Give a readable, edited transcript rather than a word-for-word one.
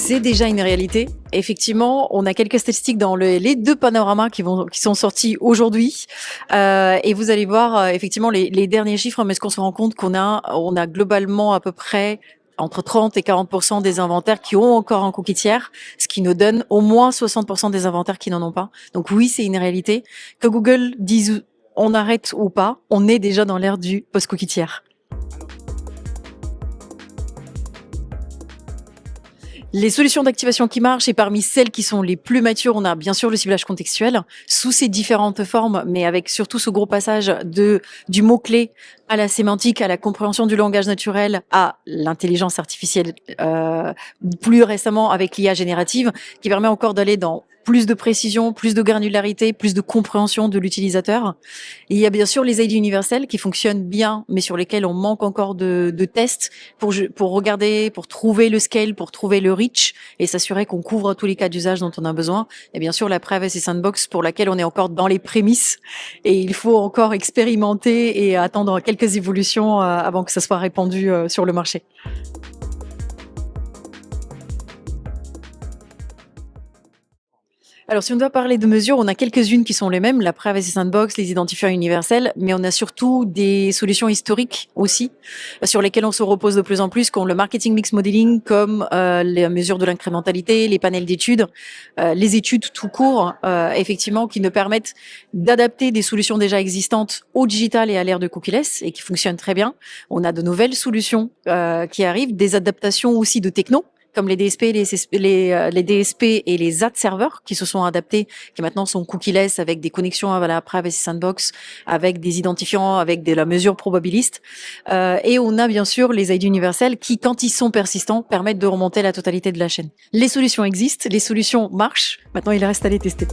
C'est déjà une réalité. Effectivement, on a quelques statistiques dans les deux panoramas qui sont sortis aujourd'hui. Et vous allez voir effectivement les derniers chiffres, mais ce qu'on se rend compte on a globalement à peu près entre 30 et 40% des inventaires qui ont encore un cookie tiers, ce qui nous donne au moins 60% des inventaires qui n'en ont pas. Donc oui, c'est une réalité. Que Google dise on arrête ou pas, on est déjà dans l'ère du post-cookie tiers. Les solutions d'activation qui marchent et parmi celles qui sont les plus matures, on a bien sûr le ciblage contextuel sous ses différentes formes, mais avec surtout ce gros passage du mot-clé à la sémantique, à la compréhension du langage naturel, à l'intelligence artificielle, plus récemment avec l'IA générative, qui permet encore d'aller dans plus de précision, plus de granularité, plus de compréhension de l'utilisateur. Et il y a bien sûr les aides universelles qui fonctionnent bien, mais sur lesquelles on manque encore de tests pour regarder, pour trouver le scale, pour trouver le reach et s'assurer qu'on couvre tous les cas d'usage dont on a besoin. Et bien sûr la Privacy Sandbox pour laquelle on est encore dans les prémices et il faut encore expérimenter et attendre quelques évolutions avant que ça soit répandu sur le marché. Alors, si on doit parler de mesures, on a quelques-unes qui sont les mêmes, la Privacy Sandbox, les identifiants universels, mais on a surtout des solutions historiques aussi, sur lesquelles on se repose de plus en plus, comme le marketing mix modeling, comme les mesures de l'incrémentalité, les panels d'études, les études tout court, effectivement, qui nous permettent d'adapter des solutions déjà existantes au digital et à l'ère de cookieless, et qui fonctionnent très bien. On a de nouvelles solutions qui arrivent, des adaptations aussi de techno, comme les DSP, les DSP et les ad serveurs qui se sont adaptés, qui maintenant sont cookieless avec des connexions à la Privacy Sandbox, avec des identifiants, avec de la mesure probabiliste. Et on a bien sûr les ID universels qui, quand ils sont persistants, permettent de remonter la totalité de la chaîne. Les solutions existent, les solutions marchent. Maintenant, il reste à les tester.